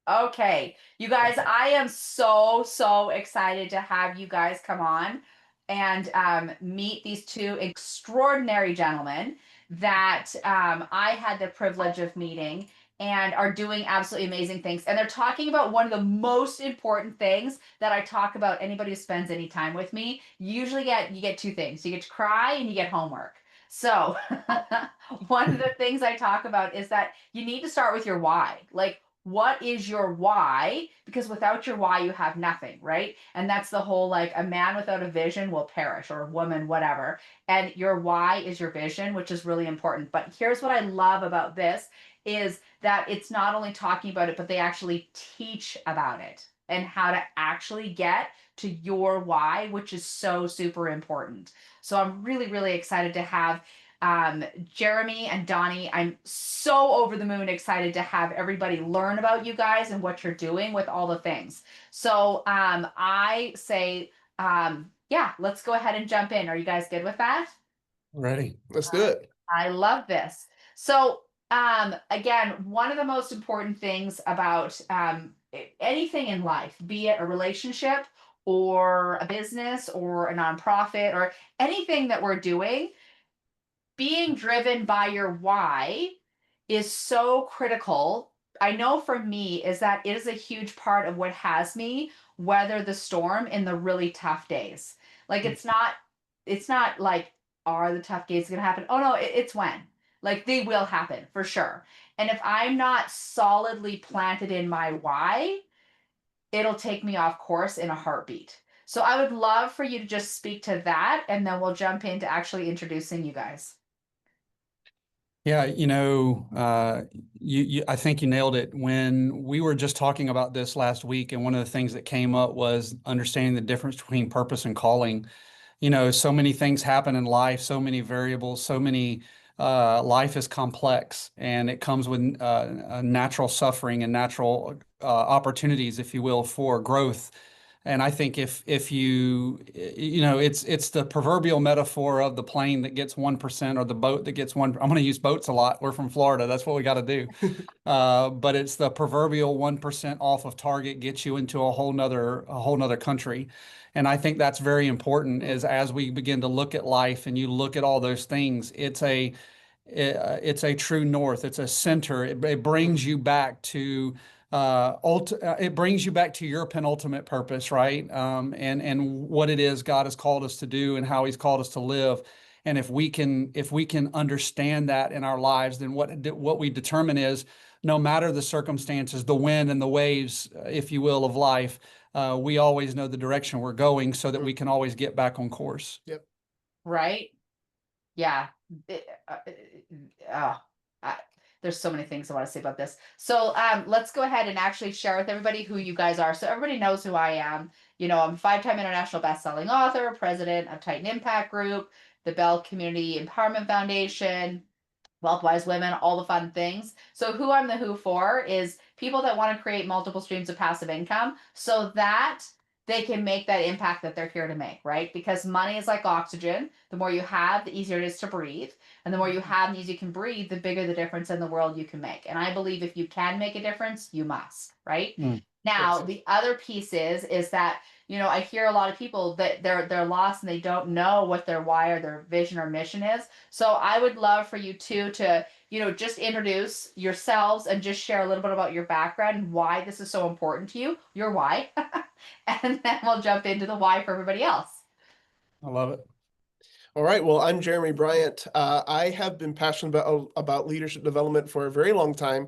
Okay, you guys, I am so excited to have you guys come on and meet these two extraordinary gentlemen that I had the privilege of meeting and are doing absolutely amazing things. And they're talking about one of the most important things that I talk about anybody who spends any time with me. You get two things. You get to cry and you get homework. So, one of the things I talk about is that you need to start with your why. Like, what is your why? Because without your why, you have nothing, right? And that's the whole like a man without a vision will perish, or a woman, whatever. And your why is your vision, which is really important. But here's what I love about this is that it's not only talking about it, but they actually teach about it and how to actually get to your why, which is so super important. So I'm really excited to have Jeremy and Donnie. I'm so over the moon excited to have everybody learn about you guys and what you're doing with all the things. So I say, yeah, let's go ahead and jump in. Are you guys good with that? Ready. Let's do it. I love this. So again, one of the most important things about anything in life, be it a relationship or a business or a nonprofit or anything that we're doing, being driven by your why is so critical. I know for me is that it is a huge part of what has me weather the storm in the really tough days. Like it's not like are the tough days going to happen? Oh no, it's when. Like they will happen for sure. And if I'm not solidly planted in my why, it'll take me off course in a heartbeat. So I would love for you to just speak to that and then we'll jump into actually introducing you guys. Yeah, I think you nailed it. When we were just talking about this last week, and one of the things that came up was understanding the difference between purpose and calling. So many things happen in life, so many variables, life is complex, and it comes with natural suffering and natural opportunities, if you will, for growth. And I think if it's the proverbial metaphor of the plane that gets 1% or the boat that gets one. I'm going to use boats a lot. We're from Florida. That's what we got to do. But it's the proverbial 1% off of target gets you into a whole nother country. And I think that's very important is as we begin to look at life and you look at all those things, it's a true north. It's a center. It brings you back to it brings you back to your penultimate purpose, right? And what it is God has called us to do and how He's called us to live. And if we can understand that in our lives, then what we determine is no matter the circumstances, the wind and the waves, if you will, of life, we always know the direction we're going so that we can always get back on course. Yep. Right? Yeah. It- uh, uh, uh, there's so many things I want to say about this. So let's go ahead and actually share with everybody who you guys are. So everybody knows who I am. You know, I'm a five-time international best-selling author, president of Titan Impact Group, the Bell Community Empowerment Foundation, Wealth Wise Women, all the fun things. So who I'm the who for is people that want to create multiple streams of passive income so that they can make that impact that they're here to make, right? Because money is like oxygen. The more you have, the easier it is to breathe. And the more you have and the easier you can breathe, the bigger the difference in the world you can make. And I believe if you can make a difference, you must, right? Mm. Now, the other piece is that I hear a lot of people that they're lost and they don't know what their why or their vision or mission is. So I would love for you two to, just introduce yourselves and just share a little bit about your background and why this is so important to you, your why. And then we'll jump into the why for everybody else. I love it. All right. Well, I'm Jeremy Bryant. I have been passionate about leadership development for a very long time,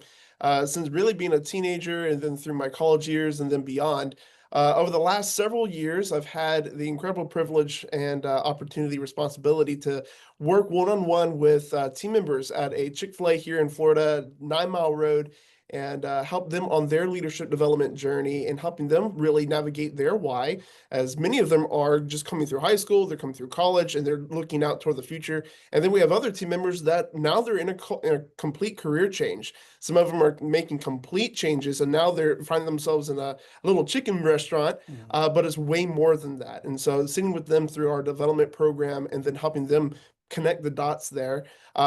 since really being a teenager and then through my college years and then beyond. Over the last several years, I've had the incredible privilege and opportunity, responsibility to work one-on-one with team members at a Chick-fil-A here in Florida, 9 Mile Road, and help them on their leadership development journey and helping them really navigate their why, as many of them are just coming through high school, they're coming through college, and they're looking out toward the future. And then we have other team members that now they're in a complete career change. Some of them are making complete changes, and now they're finding themselves in a little chicken restaurant, but it's way more than that. And so sitting with them through our development program and then helping them connect the dots there.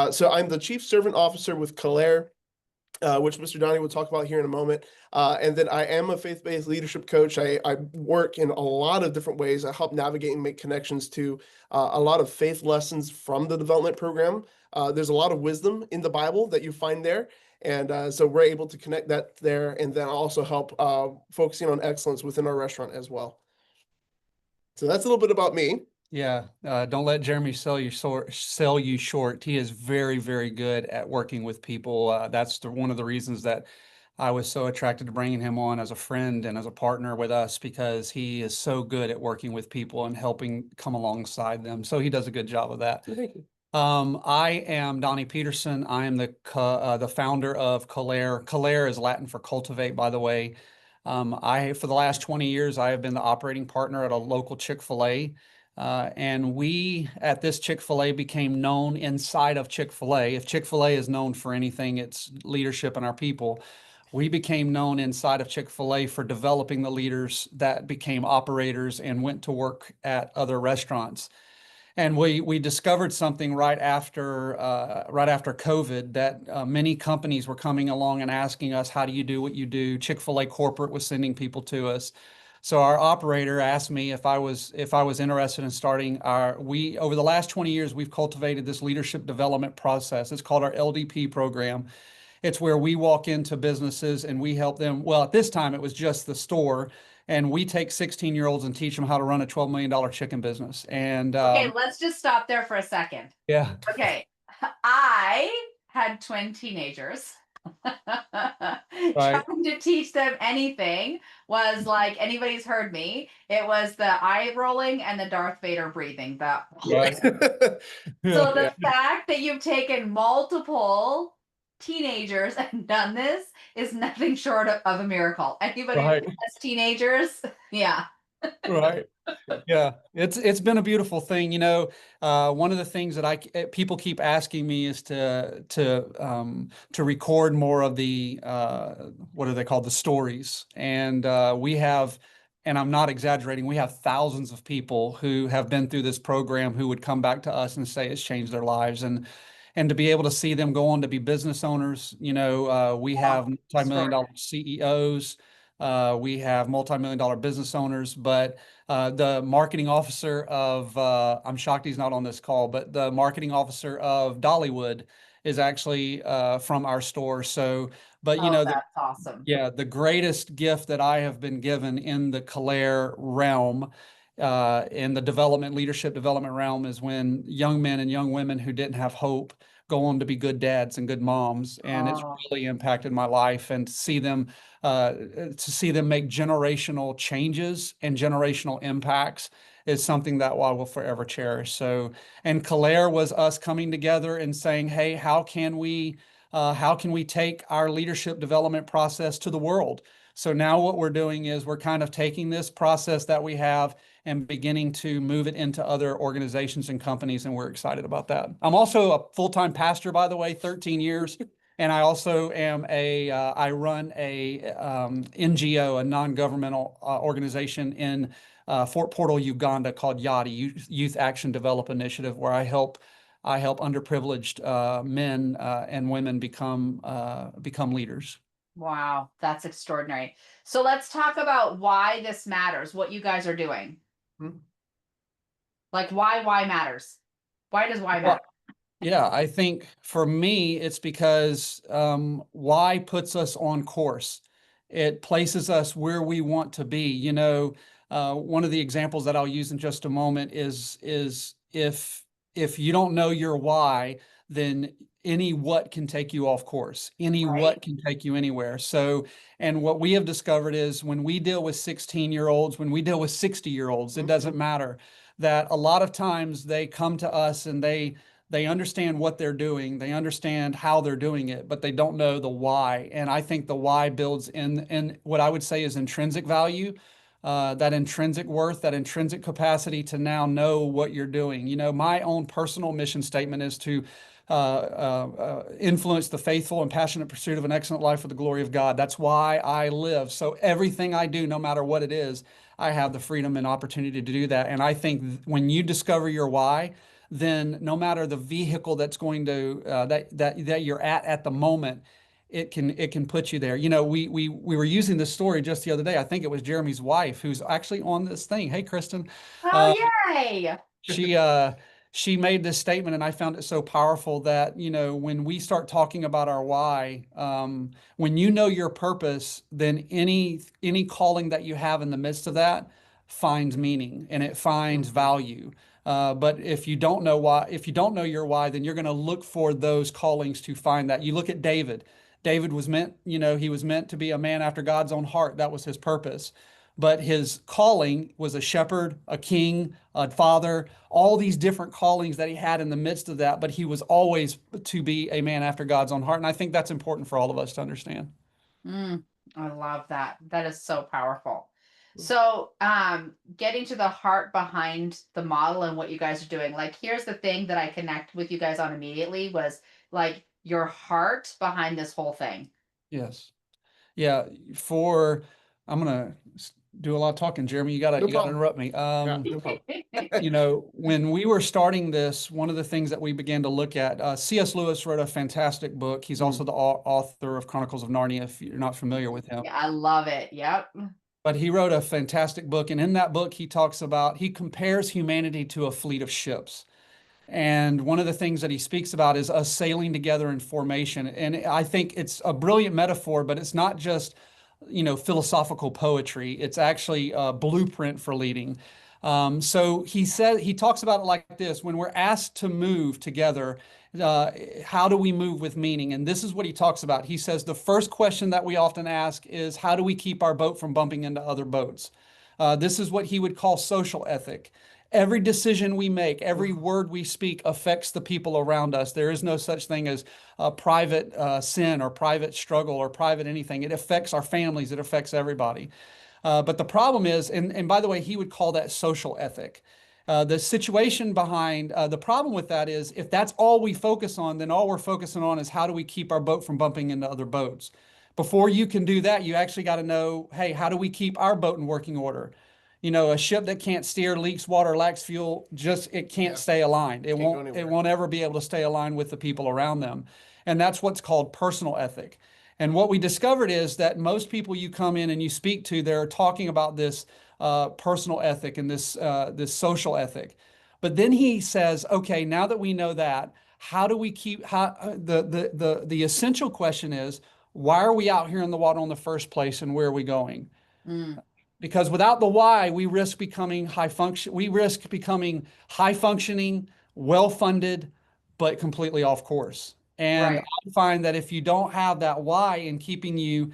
So I'm the Chief Servant Officer with Colere. which Mr. Donnie will talk about here in a moment. And then I am a faith-based leadership coach. I work in a lot of different ways. I help navigate and make connections to a lot of faith lessons from the development program. There's a lot of wisdom in the Bible that you find there. And so we're able to connect that there, and then also help focusing on excellence within our restaurant as well. So that's a little bit about me. Yeah, don't let Jeremy sell you short. He is very, very good at working with people. That's one of the reasons that I was so attracted to bringing him on as a friend and as a partner with us, because he is so good at working with people and helping come alongside them. So he does a good job of that. Thank you. I am Donnie Petersen. I am the founder of Colere. Colere is Latin for cultivate, by the way. For the last 20 years, I have been the operating partner at a local Chick-fil-A. And we at this Chick-fil-A became known inside of Chick-fil-A. If Chick-fil-A is known for anything, it's leadership and our people. We became known inside of Chick-fil-A for developing the leaders that became operators and went to work at other restaurants. And we discovered something right after COVID, that many companies were coming along and asking us, how do you do what you do? Chick-fil-A corporate was sending people to us. So our operator asked me if I was interested in starting over the last 20 years, we've cultivated this leadership development process. It's called our LDP program. It's where we walk into businesses and we help them. Well, at this time, it was just the store. And we take 16-year-olds and teach them how to run a $12 million chicken business. And Okay, let's just stop there for a second. yeah. Okay. I had twin teenagers. Trying to teach them anything was like, anybody's heard me. It was the eye rolling and the Darth Vader breathing. Right. So the fact that you've taken multiple teenagers and done this is nothing short of a miracle. Anybody who has teenagers, yeah. Right. Yeah, it's been a beautiful thing. One of the things that people keep asking me is to record more of the what are they called, the stories, and and I'm not exaggerating, we have thousands of people who have been through this program who would come back to us and say it's changed their lives, and to be able to see them go on to be business owners. We have multi-million-dollar CEOs. We have multi-million-dollar business owners, but the marketing officer of, I'm shocked he's not on this call, but the marketing officer of Dollywood is actually from our store. So, but that's awesome. Yeah, the greatest gift that I have been given in the Colere realm, in the leadership development realm, is when young men and young women who didn't have hope go on to be good dads and good moms. And it's really impacted my life, and to see them make generational changes and generational impacts is something that I will forever cherish. So, and Colere was us coming together and saying, hey, how can we take our leadership development process to the world? So now what we're doing is we're kind of taking this process that we have and beginning to move it into other organizations and companies, and we're excited about that. I'm also a full-time pastor, by the way, 13 years. And I also am I run a NGO, a non-governmental organization in Fort Portal, Uganda, called YADI, Youth Action Develop Initiative, where I help underprivileged men and women become leaders. Wow, that's extraordinary. So let's talk about why this matters, what you guys are doing. Like why matters? Why does why matter? Yeah, I think for me, it's because why puts us on course. It places us where we want to be. One of the examples that I'll use in just a moment is if you don't know your why, then any what can take you off course. Any what can take you anywhere. So, and what we have discovered is when we deal with 16-year-olds, when we deal with 60-year-olds, it doesn't matter, that a lot of times they come to us and they understand what they're doing, they understand how they're doing it, but they don't know the why. And I think the why builds in what I would say is intrinsic value, that intrinsic worth, that intrinsic capacity to now know what you're doing. My own personal mission statement is to influence the faithful and passionate pursuit of an excellent life for the glory of God. That's why I live. So everything I do, no matter what it is, I have the freedom and opportunity to do that. And I think when you discover your why, then no matter the vehicle that's going to that you're at the moment, it can put you there. You know, we were using this story just the other day. I think it was Jeremy's wife who's actually on this thing. Hey, Kristen. Oh, Uh, yay. she uh she made this statement, and I found it so powerful that, you know, when we start talking about our why, when you know your purpose, then any calling that you have in the midst of that finds meaning and it finds value. But if you don't know why, if you don't know your why, then you're going to look for those callings to find that. You look at David. David was meant, you know, he was meant to be a man after God's own heart. That was his purpose. But his calling was a shepherd, a king, a father, all these different callings that he had in the midst of that. But he was always to be a man after God's own heart. And I think that's important for all of us to understand. I love that. That is so powerful. So, getting to the heart behind the model and what you guys are doing, like, here's the thing that I connect with you guys on immediately was like your heart behind this whole thing. Yes. Yeah. For, I'm going to do a lot of talking, Jeremy. You gotta problem. interrupt me. Yeah, no problem. You know, when we were starting this, one of the things that we began to look at, C.S. Lewis wrote a fantastic book. He's also the author of Chronicles of Narnia, if you're not familiar with him. Yeah, I love it. Yep. But he wrote a fantastic book. And in that book, he talks about, he compares humanity to a fleet of ships. And one of the things that he speaks about is us sailing together in formation. And I think it's a brilliant metaphor, but it's not just, you know, philosophical poetry. It's actually a blueprint for leading. So he talks about it like this: when we're asked to move together, how do we move with meaning? And this is what he talks about. He says the first question that we often ask is, how do we keep our boat from bumping into other boats? This is what he would call social ethic. Every decision we make, every word we speak affects the people around us. There is no such thing as a private sin or private struggle or private anything. It affects our families. It affects everybody. But the problem is, and by the way, he would call that social ethic. The situation behind the problem with that is, if that's all we focus on, then all we're focusing on is how do we keep our boat from bumping into other boats. Before you can do that, you actually got to know, hey, how do we keep our boat in working order? You know, a ship that can't steer, leaks water, lacks fuel, it can't stay aligned. It won't ever be able to stay aligned with the people around them. And that's what's called personal ethic. And what we discovered is that most people you come in and you speak to, they're talking about this personal ethic and this social ethic. But then he says, okay, now that we know that, how do we keep the essential question is, why are we out here in the water in the first place, and where are we going? Because without the why, we risk becoming high functioning, well-funded, but completely off course. And Right. I find that if you don't have that why in keeping you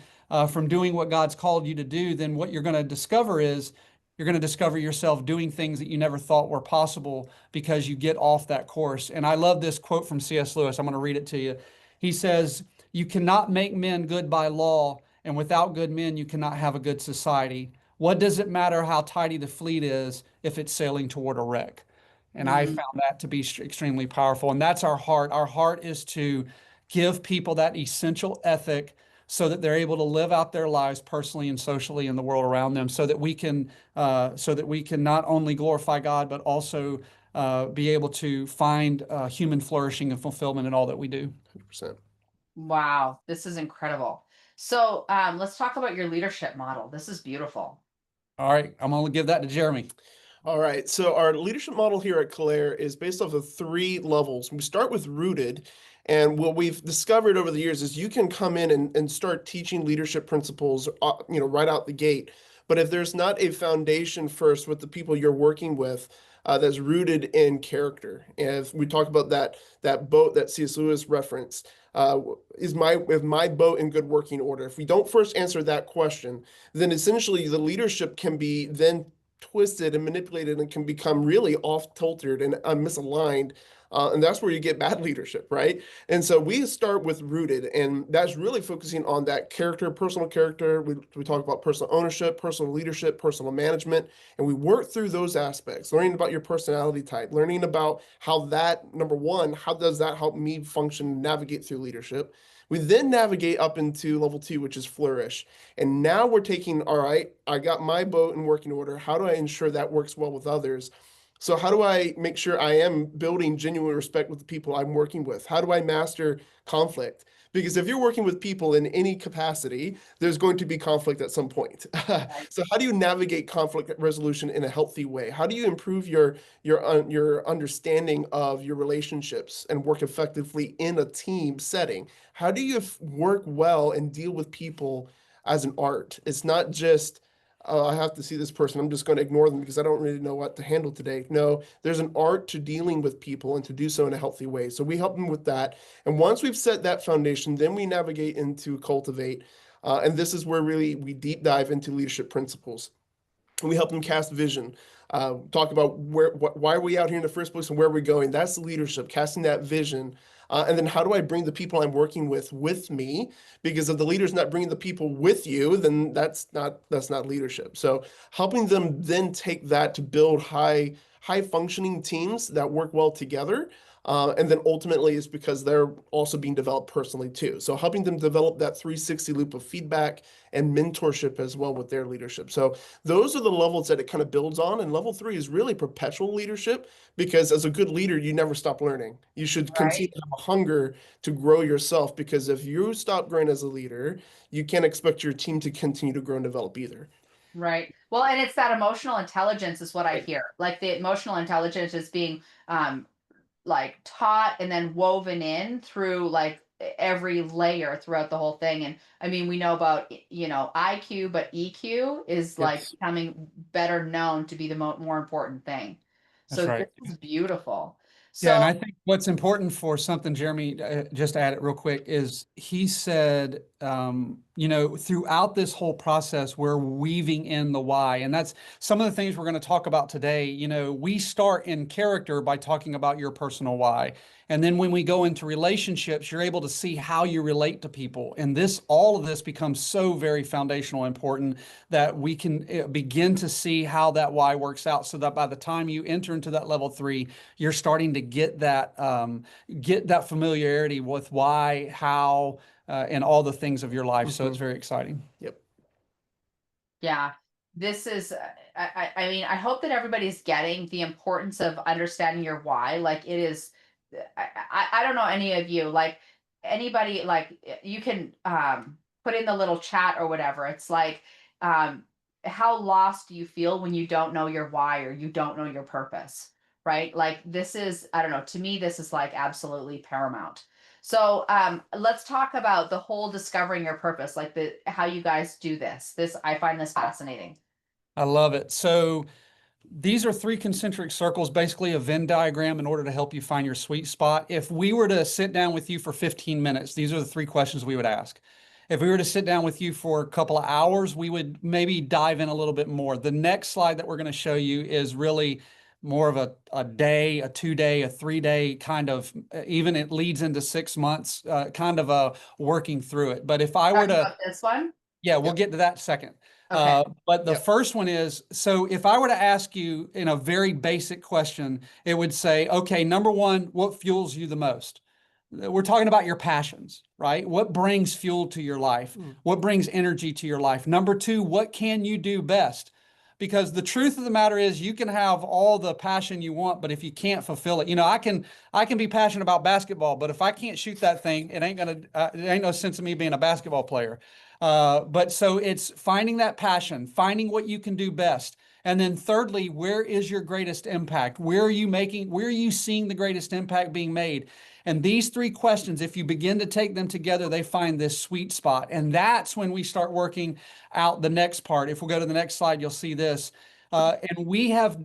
from doing what God's called you to do, then what you're going to discover is you're going to discover yourself doing things that you never thought were possible because you get off that course. And I love this quote from C.S. Lewis. I'm going to read it to you. He says, "You cannot make men good by law, and without good men, you cannot have a good society. What does it matter how tidy the fleet is if it's sailing toward a wreck?" And I found that to be extremely powerful. And that's our heart. Our heart is to give people that essential ethic so that they're able to live out their lives personally and socially in the world around them, so that we can not only glorify God, but also be able to find human flourishing and fulfillment in all that we do. 100%. Wow, this is incredible. So, let's talk about your leadership model. This is beautiful. All right, I'm going to give that to Jeremy. All right, so our leadership model here at Colere is based off of 3 levels. We start with rooted, and what we've discovered over the years is you can come in and start teaching leadership principles, right out the gate. But if there's not a foundation first with the people you're working with, that's rooted in character, and if we talk about that boat that C.S. Lewis referenced, is my boat in good working order? If we don't first answer that question, then essentially the leadership can be then twisted and manipulated and can become really off-tilted and misaligned. And that's where you get bad leadership, right? And so we start with rooted, and that's really focusing on that character, personal character. We talk about personal ownership, personal leadership, personal management, and we work through those aspects, learning about your personality type, learning about how that, number one, how does that help me function, navigate through leadership? We then navigate up into level 2, which is flourish. And now we're taking, all right, I got my boat in working order. How do I ensure that works well with others? So how do I make sure I am building genuine respect with the people I'm working with? How do I master conflict? Because if you're working with people in any capacity, there's going to be conflict at some point. Right. So how do you navigate conflict resolution in a healthy way? How do you improve your understanding of your relationships and work effectively in a team setting? How do you work well and deal with people as an art? It's not just, oh, I have to see this person, I'm just going to ignore them because I don't really know what to handle today. No, there's an art to dealing with people and to do so in a healthy way. So we help them with that. And once we've set that foundation, then we navigate into cultivate. And this is where really we deep dive into leadership principles. And we help them cast vision, talk about why are we out here in the first place and where we're going. That's leadership, casting that vision. And then how do I bring the people I'm working with me? Because if the leader's not bringing the people with you, then that's not leadership. So helping them then take that to build high functioning teams that work well together. And then ultimately it's because they're also being developed personally too. So helping them develop that 360 loop of feedback and mentorship as well with their leadership. So those are the levels that it kind of builds on. And level 3 is really perpetual leadership, because as a good leader, you never stop learning. You should continue Right. to have a hunger to grow yourself, because if you stop growing as a leader, you can't expect your team to continue to grow and develop either. Right. Well, and it's that emotional intelligence is what I Right. hear. Like the emotional intelligence is being like taught and then woven in through like every layer throughout the whole thing. And I mean, we know about, IQ, but EQ is like Yes. becoming better known to be the more important thing. That's So this right. is beautiful. Yeah, and So I think what's important for something, Jeremy, just to add it real quick, is he said, throughout this whole process, we're weaving in the why. And that's some of the things we're going to talk about today. We start in character by talking about your personal why. And then when we go into relationships, you're able to see how you relate to people. And all of this becomes so very foundational important that we can begin to see how that why works out, so that by the time you enter into that level 3, you're starting to get that familiarity with why, how, and all the things of your life. So it's very exciting. Yep. yeah, this is, I mean, I hope that everybody's getting the importance of understanding your why. Like it is, I don't know any of you, like anybody, like you can put in the little chat or whatever. It's like, how lost do you feel when you don't know your why or you don't know your purpose, right? Like this is, I don't know, to me, this is like absolutely paramount. So let's talk about the whole discovering your purpose, like the how you guys do this. This I find this fascinating. I love it. So these are 3 concentric circles, basically a Venn diagram, in order to help you find your sweet spot. If we were to sit down with you for 15 minutes, these are the 3 questions we would ask. If we were to sit down with you for a couple of hours, we would maybe dive in a little bit more. The next slide that we're going to show you is really more of a day, a 2-day, a 3-day kind of, even it leads into 6 months, kind of a working through it. But if I were Talking to, about this one. yeah, we'll Yep. get to that second. Okay. But the Yep. first one is, so if I were to ask you in a very basic question, it would say, okay, number 1, what fuels you the most? We're talking about your passions, right? What brings fuel to your life? What brings energy to your life? Number 2, what can you do best? Because the truth of the matter is, you can have all the passion you want, but if you can't fulfill it, I can be passionate about basketball, but if I can't shoot that thing, it ain't no sense of me being a basketball player. But so it's finding that passion, finding what you can do best. And then thirdly, where is your greatest impact? Where are you seeing the greatest impact being made? And these 3 questions, if you begin to take them together, they find this sweet spot. And that's when we start working out the next part. If we'll go to the next slide, you'll see this. And we have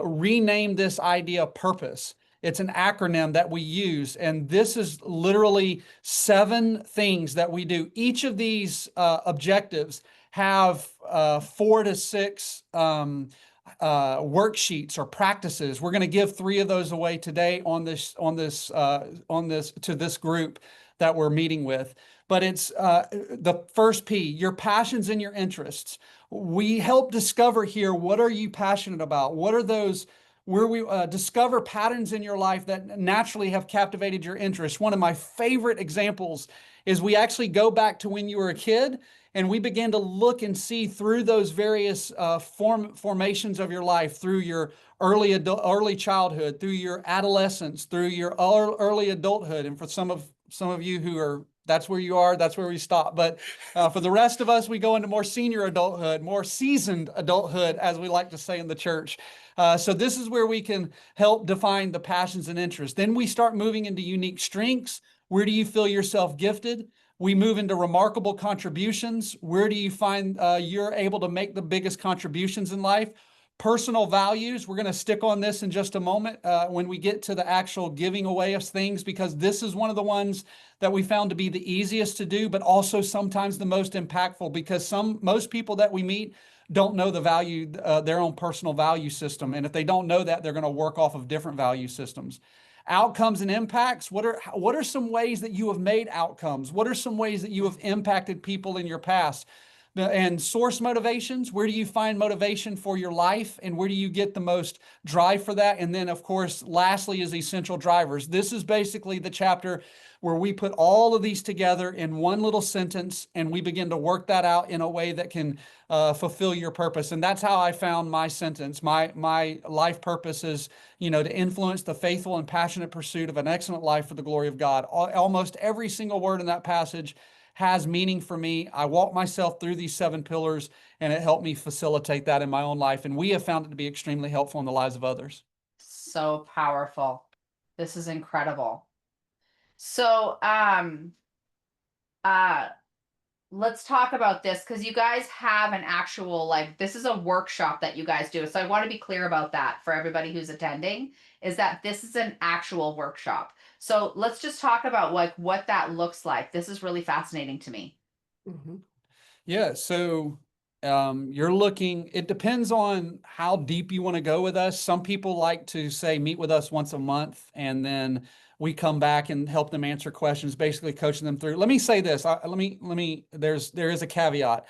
renamed this idea purpose. It's an acronym that we use, and this is literally 7 things that we do. Each of these objectives have 4 to 6 worksheets or practices. We're going to give 3 of those away today on this to this group that we're meeting with. But it's the first P, your passions and your interests. We help discover here, what are you passionate about? where we discover patterns in your life that naturally have captivated your interest. One of my favorite examples is we actually go back to when you were a kid, and we begin to look and see through those various formations of your life, through your early childhood, through your adolescence, through your early adulthood. And for some of you who are, that's where you are, that's where we stop. But for the rest of us, we go into more senior adulthood, more seasoned adulthood, as we like to say in the church. So this is where we can help define the passions and interests. Then we start moving into unique strengths. Where do you feel yourself gifted? We move into remarkable contributions. Where do you find you're able to make the biggest contributions in life? Personal values. We're going to stick on this in just a moment when we get to the actual giving away of things, because this is one of the ones that we found to be the easiest to do, but also sometimes the most impactful, because most people that we meet don't know the value, their own personal value system. And if they don't know that, they're going to work off of different value systems. Outcomes and impacts. What are some ways that you have made outcomes? What are some ways that you have impacted people in your past? And source motivations. Where do you find motivation for your life, and where do you get the most drive for that? And then, of course, lastly is essential drivers. This is basically the chapter where we put all of these together in one little sentence, and we begin to work that out in a way that can fulfill your purpose. And that's how I found my sentence. My life purpose is, to influence the faithful and passionate pursuit of an excellent life for the glory of God. Almost every single word in that passage has meaning for me. I walk myself through these 7 pillars, and it helped me facilitate that in my own life. And we have found it to be extremely helpful in the lives of others. So powerful. This is incredible. So, let's talk about this, because you guys have an actual, this is a workshop that you guys do. So I want to be clear about that for everybody who's attending, is that this is an actual workshop. So let's just talk about what that looks like. This is really fascinating to me. Mhm. Yeah, so it depends on how deep you want to go with us. Some people like to say, meet with us once a month, and then we come back and help them answer questions, basically coaching them through. Let me say this. There is a caveat.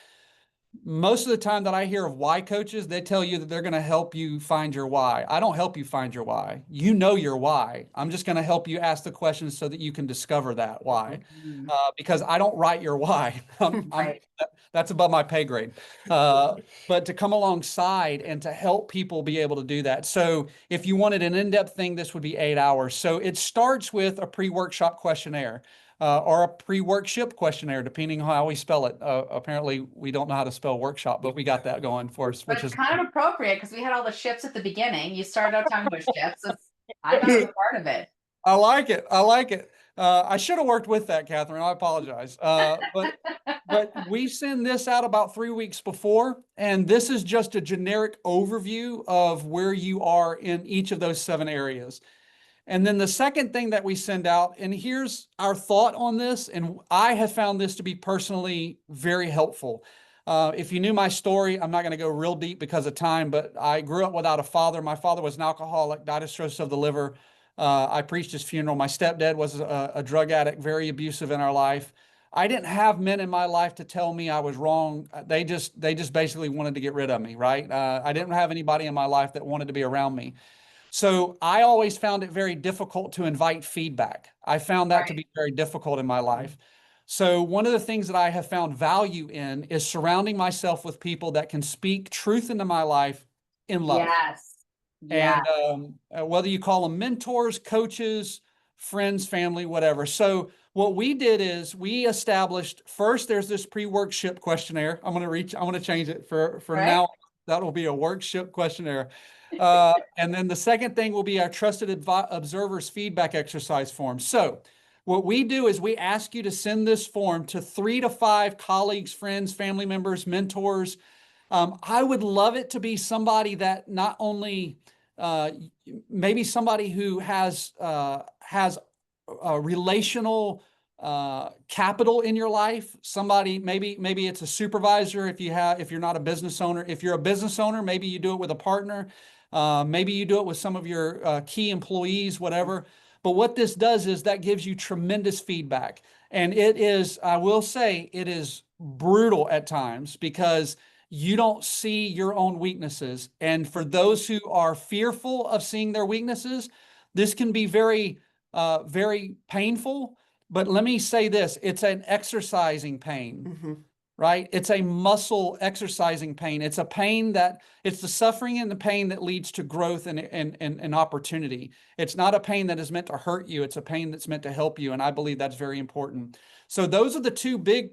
Most of the time that I hear of why coaches, they tell you that they're going to help you find your why. I don't help you find your why. You know your why. I'm just going to help you ask the questions so that you can discover that why. Mhm. Because I don't write your why. Right. That's above my pay grade. But to come alongside and to help people be able to do that. So if you wanted an in-depth thing, this would be 8 hours. So it starts with a pre-workshop questionnaire. Or a pre-workship questionnaire, depending on how we spell it. Apparently, we don't know how to spell workshop, but we got that going for us, But which it's is kind of appropriate because we had all the ships at the beginning. You started out talking about ships. I thought it was a part of it. I like it. I like it. I should have worked with that, Catherine. I apologize. But we send this out about 3 weeks before, and this is just a generic overview of where you are in each of those 7 areas. And then the second thing that we send out, and here's our thought on this, and I have found this to be personally very helpful. If you knew my story, I'm not going to go real deep because of time, but I grew up without a father. My father was an alcoholic, died of cirrhosis of the liver. I preached his funeral. My stepdad was a drug addict, very abusive in our life. I didn't have men in my life to tell me I was wrong. They just basically wanted to get rid of me, right? I didn't have anybody in my life that wanted to be around me. So I always found it very difficult to invite feedback. I found that to Right. be very difficult in my life. So one of the things that I have found value in is surrounding myself with people that can speak truth into my life in love. Yes. Yeah. And whether you call them mentors, coaches, friends, family, whatever. So what we did is we established first, there's this pre-workship questionnaire. I'm going to change it for Right. now. That will be a workship questionnaire. And then the second thing will be our trusted observers feedback exercise form. So what we do is we ask you to send this form to 3 to 5 colleagues, friends, family members, mentors. I would love it to be somebody that not only maybe somebody who has a relational capital in your life. Somebody, maybe it's a supervisor if you're not a business owner. If you're a business owner, maybe you do it with a partner. Maybe you do it with some of your key employees, whatever. But what this does is that gives you tremendous feedback. And it is, I will say, it is brutal at times because you don't see your own weaknesses. And for those who are fearful of seeing their weaknesses, this can be very, very painful. But let me say this, it's an exercising pain. Mm-hmm. Right? It's a muscle exercising pain. It's a pain that it's the suffering and the pain that leads to growth and opportunity. It's not a pain that is meant to hurt you. It's a pain that's meant to help you. And I believe that's very important. So those are the two big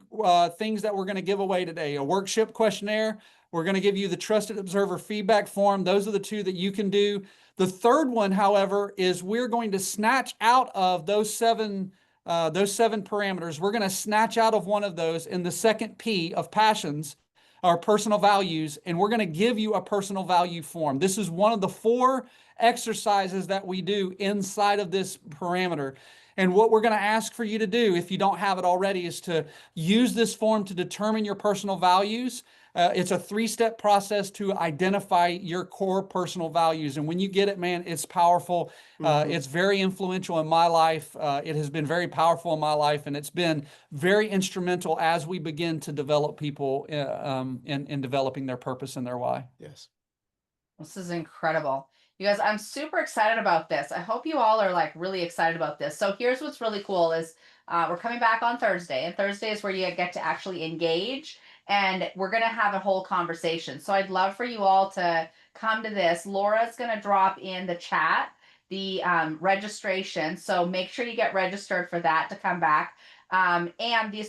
things that we're going to give away today. A workshop questionnaire. We're going to give you the Trusted Observer feedback form. Those are the two that you can do. The third one, however, is we're going to snatch out of those seven parameters. We're going to snatch out of one of those in the second P of passions, our personal values, and we're going to give you a personal value form. This is one of the 4 exercises that we do inside of this parameter. And what we're going to ask for you to do, if you don't have it already, is to use this form to determine your personal values. It's a 3-step process to identify your core personal values. And when you get it, man, it's powerful. It's very influential in my life. It has been very powerful in my life, and it's been very instrumental as we begin to develop people in developing their purpose and their why. Yes. This is incredible. You guys, I'm super excited about this. I hope you all are like really excited about this. So here's what's really cool is we're coming back on Thursday, and Thursday is where you get to actually engage, and we're going to have a whole conversation. So I'd love for you all to come to this. Laura's going to drop in the chat the registration. So make sure you get registered for that to come back. And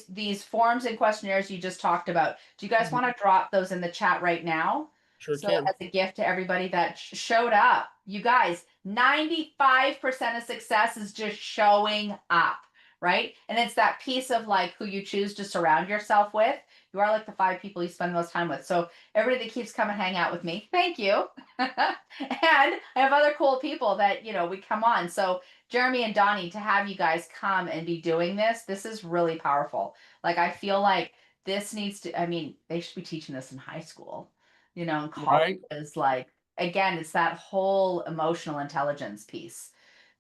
these forms and questionnaires you just talked about, do you guys want to drop those in the chat right now? Sure So can. as a gift to everybody that showed up, you guys, 95% of success is just showing up, right? And it's that piece of like who you choose to surround yourself with. You are like the 5 people you spend the most time with. So everybody that keeps coming hang out with me, thank you. And I have other cool people that, we come on. So Jeremy and Donnie, to have you guys come and be doing this is really powerful. Like, I feel like this needs to, they should be teaching this in high school. In college Right? is like, again, it's that whole emotional intelligence piece.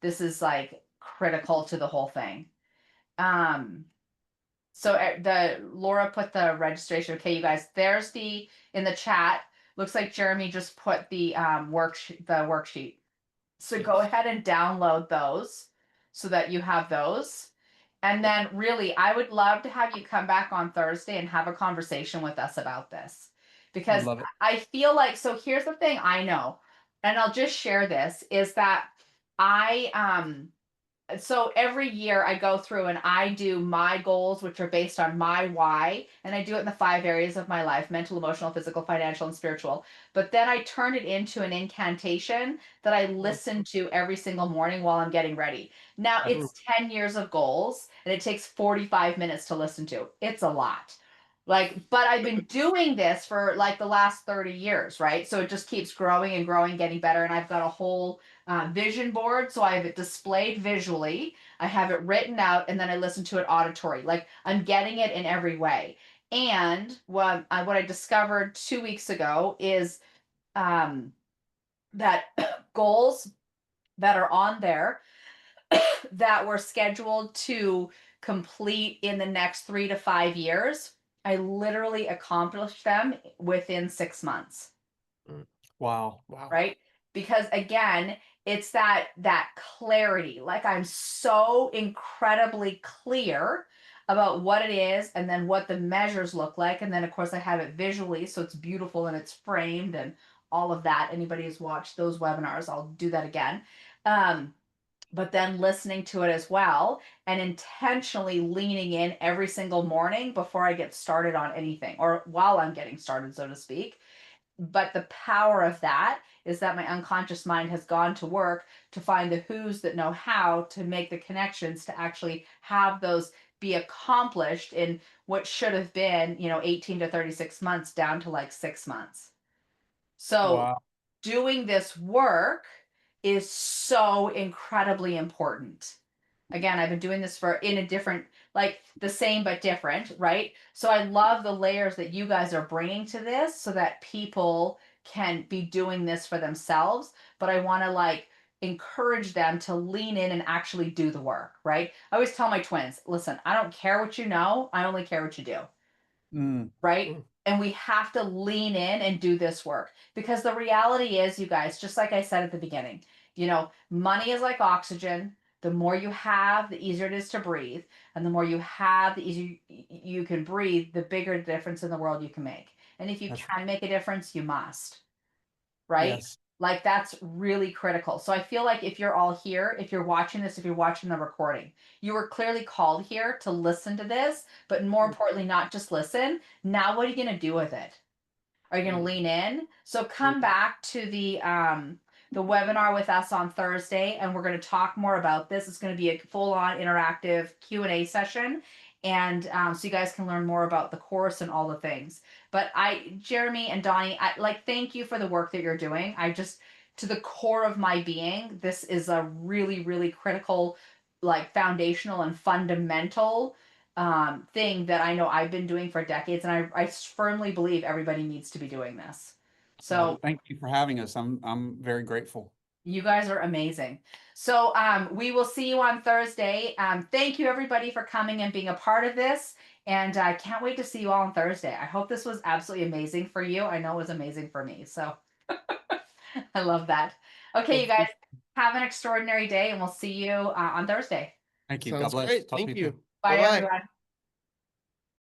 This is like critical to the whole thing. So the Laura put the registration. Okay, you guys, there's in the chat. Looks like Jeremy just put the worksheet. So go ahead and download those so that you have those. And then really, I would love to have you come back on Thursday and have a conversation with us about this. I Because love it. I feel like, so here's the thing I know, and I'll just share this, is that so every year I go through and I do my goals, which are based on my why, and I do it in the 5 areas of my life: mental, emotional, physical, financial, and spiritual. But then I turn it into an incantation that I listen to every single morning while I'm getting ready. Now it's 10 years of goals and it takes 45 minutes to listen to. It's a lot. But I've been doing this for like the last 30 years, right? So it just keeps growing and growing, getting better. And I've got a whole vision board. So I have it displayed visually, I have it written out, and then I listen to it auditory. Like, I'm getting it in every way. And what I discovered 2 weeks ago is that goals that are on there that were scheduled to complete in the next 3 to 5 years, I literally accomplished them within 6 months. Wow. Right? Because again, it's that clarity. Like, I'm so incredibly clear about what it is, and then what the measures look like, and then of course I have it visually, so it's beautiful and it's framed and all of that. Anybody who's watched those webinars, I'll do that again. But then listening to it as well, and intentionally leaning in every single morning before I get started on anything, or while I'm getting started, so to speak. But the power of that is that my unconscious mind has gone to work to find the who's that know how to make the connections to actually have those be accomplished in what should have been, 18 to 36 months down to like 6 months. So Wow. doing this work is so incredibly important. Again, I've been doing this in a different, like the same but different, right? So I love the layers that you guys are bringing to this so that people can be doing this for themselves. But I want to like encourage them to lean in and actually do the work, right? I always tell my twins, listen, I don't care what you know, I only care what you do. Mm. Right? And we have to lean in and do this work, because the reality is, you guys, just like I said at the beginning, money is like oxygen. The more you have, the easier it is to breathe. And the more you have, the easier you can breathe, the bigger the difference in the world you can make. And if you That's can make a difference, you must, right? yes. Like, that's really critical. So I feel like if you're all here, if you're watching this, if you're watching the recording, you were clearly called here to listen to this, but more importantly, not just listen. Now, what are you going to do with it? Are you going to lean in? So come back to the webinar with us on Thursday, and we're going to talk more about this. It's going to be a full-on interactive Q&A session, and so you guys can learn more about the course and all the things. But Jeremy and Donnie, thank you for the work that you're doing. I just, to the core of my being, this is a really, really critical, foundational and fundamental thing that I know I've been doing for decades, and I firmly believe everybody needs to be doing this. So Well, thank you for having us. I'm very grateful. you guys are amazing. So we will see you on Thursday. Thank you everybody for coming and being a part of this. And I can't wait to see you all on Thursday. I hope this was absolutely amazing for you. I know it was amazing for me. So I love that. Okay, you guys, have an extraordinary day, and we'll see you on Thursday. Thank you. God Sounds bless. great. Talk to Thank you you. soon. Bye, Bye-bye. everyone.